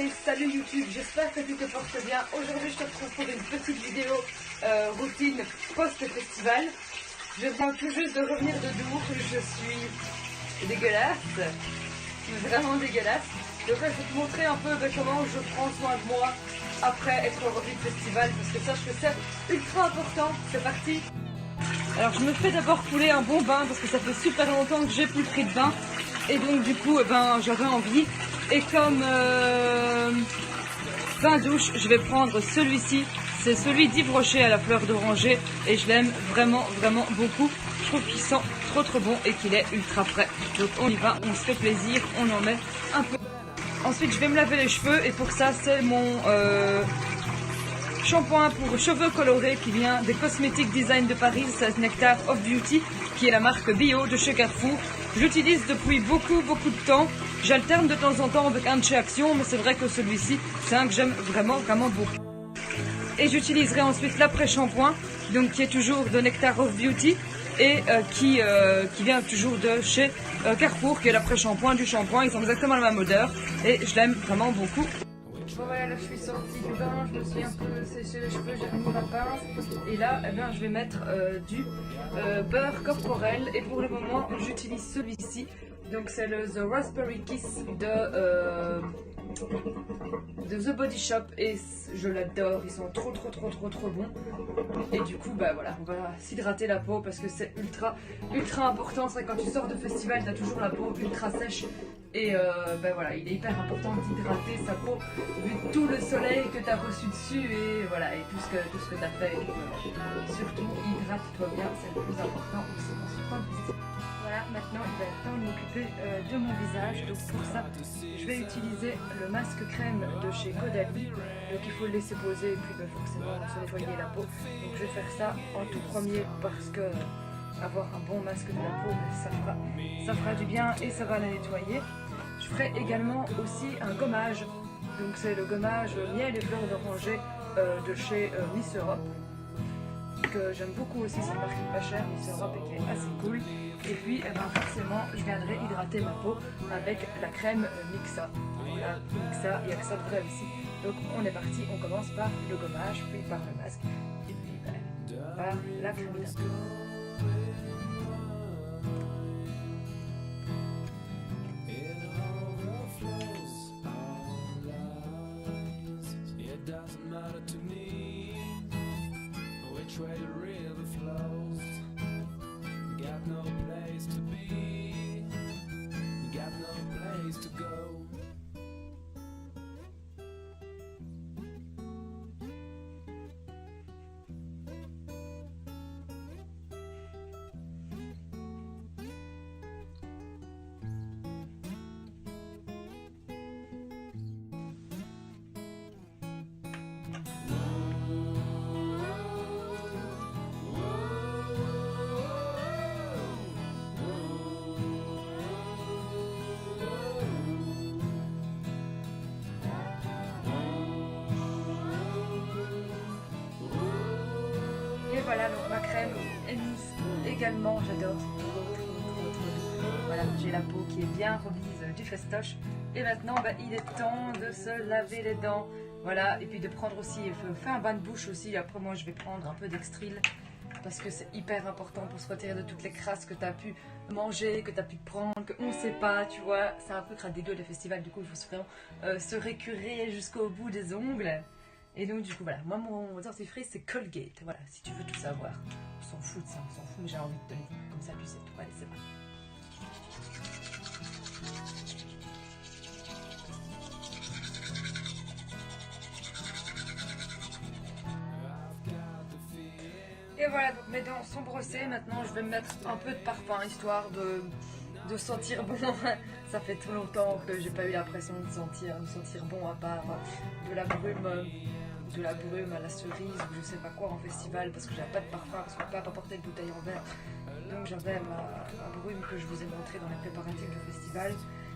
Allez, salut YouTube, j'espère que tu te portes bien. Aujourd'hui, je te retrouve pour une petite vidéo routine post-festival. Je viens tout juste de revenir de Dour, je suis dégueulasse, vraiment dégueulasse. Donc là, je vais te montrer un peu comment je prends soin de moi après être revenu de festival, parce que sache que c'est ultra important. C'est parti. Alors, je me fais d'abord couler un bon bain, parce que ça fait super longtemps que j'ai plus pris de bain. Et donc du coup, j'avais envie. Et comme bain douche, je vais prendre celui-ci. C'est celui d'Yves Rocher à la fleur d'oranger. Et je l'aime vraiment, vraiment beaucoup. Je trouve qu'il sent trop trop bon et qu'il est ultra frais. Donc on y va, on se fait plaisir, on en met un peu. Ensuite, je vais me laver les cheveux. Et pour ça, c'est mon shampoing pour cheveux colorés qui vient des Cosmétiques Design de Paris. C'est Nectar of Beauty, qui est la marque bio de chez Carrefour. J'utilise depuis beaucoup de temps. J'alterne de temps en temps avec un de chez Action, mais c'est vrai que celui-ci, c'est un que j'aime vraiment beaucoup. Et j'utiliserai ensuite l'après-shampoing, donc qui est toujours de Nectar of Beauty et qui vient toujours de chez Carrefour, qui est l'après-shampoing du shampoing. Ils ont exactement la même odeur et je l'aime vraiment beaucoup. Bon voilà, là je suis sortie du bain, je me suis un peu séché les cheveux, j'ai remis ma pince et là je vais mettre du beurre corporel et pour le moment j'utilise celui-ci, donc c'est le The Raspberry Kiss de The Body Shop et je l'adore, ils sont trop bons et du coup voilà, on va s'hydrater la peau parce que c'est ultra important. C'est quand tu sors de festival, tu as toujours la peau ultra sèche. Et voilà, il est hyper important d'hydrater sa peau vu tout le soleil que tu as reçu dessus et voilà, et tout ce que tu as fait. Surtout, hydrate-toi bien, c'est le plus important aussi en ce temps de festival. Voilà, maintenant il va être temps de m'occuper de mon visage. Donc pour ça, je vais utiliser le masque crème de chez Caudalie. Donc il faut le laisser poser et puis forcément se nettoyer la peau. Donc je vais faire ça en tout premier parce que avoir un bon masque de la peau, ça fera du bien et ça va la nettoyer. Je ferai également aussi un gommage, donc c'est le gommage miel et fleurs d'oranger de chez Miss Europe, que j'aime beaucoup aussi, c'est une marque pas chère, Miss Europe, et qui est assez cool. Et puis forcément je viendrai hydrater ma peau avec la crème Mixa. Voilà, Mixa, il y a que ça de vrai aussi. Donc on est parti, on commence par le gommage, puis par le masque, et puis par la crème Mixa. Where the river flows, you got no place to be, you got no place to go. Et voilà, donc ma crème est mise également, j'adore, c'est trop doux. Voilà, j'ai la peau qui est bien remise du festoche. Et maintenant, il est temps de se laver les dents. Voilà, et puis de prendre aussi, faire un bain de bouche aussi. Après, moi, je vais prendre un peu d'Extril parce que c'est hyper important pour se retirer de toutes les crasses que tu as pu manger, que tu as pu prendre, qu'on ne sait pas, tu vois. C'est un peu dégueu les festivals, du coup, il faut vraiment se récurer jusqu'au bout des ongles. Et donc du coup voilà, moi mon dentifrice c'est Colgate, voilà, si tu veux tout savoir. On s'en fout de ça, on s'en fout, mais j'ai envie de te le dire, comme ça tu sais tout, allez c'est parti. Et voilà, donc mes dents sont brossées, maintenant je vais me mettre un peu de parfum, histoire de sentir bon. Ça fait trop longtemps que j'ai pas eu l'impression de sentir bon à part de la brume à la cerise ou je sais pas quoi en festival parce que j'avais pas de parfum, parce qu'on peut pas apporter de bouteille en verre. Donc j'avais ma brume que je vous ai montré dans les préparatifs du festival.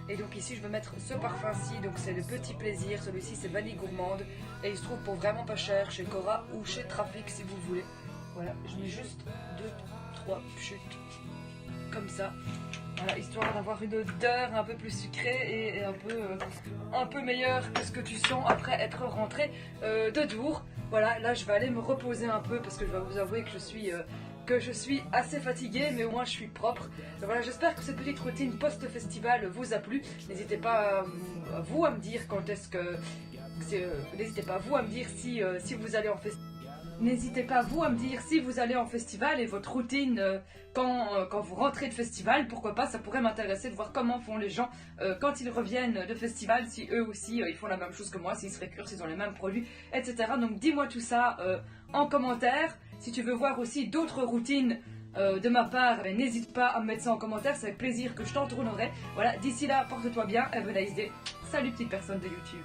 Et donc ici je vais mettre ce parfum-ci, donc c'est le Petit Plaisir, celui-ci c'est Vanille Gourmande et il se trouve pour vraiment pas cher chez Cora ou chez Trafic si vous voulez. Voilà, je mets juste 2-3 chutes comme ça Voilà, histoire d'avoir une odeur un peu plus sucrée et un peu meilleure que ce que tu sens après être rentré de Dour. Voilà, là je vais aller me reposer un peu parce que je vais vous avouer que je suis assez fatiguée, mais au moins je suis propre. Donc voilà, j'espère que cette petite routine post-festival vous a plu. N'hésitez pas vous à me dire quand est-ce que... N'hésitez pas vous à me dire si vous allez en festival. N'hésitez pas vous à me dire si vous allez en festival et votre routine quand vous rentrez de festival. Pourquoi pas, ça pourrait m'intéresser de voir comment font les gens quand ils reviennent de festival, si eux aussi ils font la même chose que moi, s'ils se récurent, s'ils ont les mêmes produits, etc. Donc dis-moi tout ça en commentaire. Si tu veux voir aussi d'autres routines de ma part, n'hésite pas à me mettre ça en commentaire, c'est avec plaisir que je t'en tournerai. Voilà, d'ici là, porte-toi bien, have a nice day. Salut petite personne de YouTube.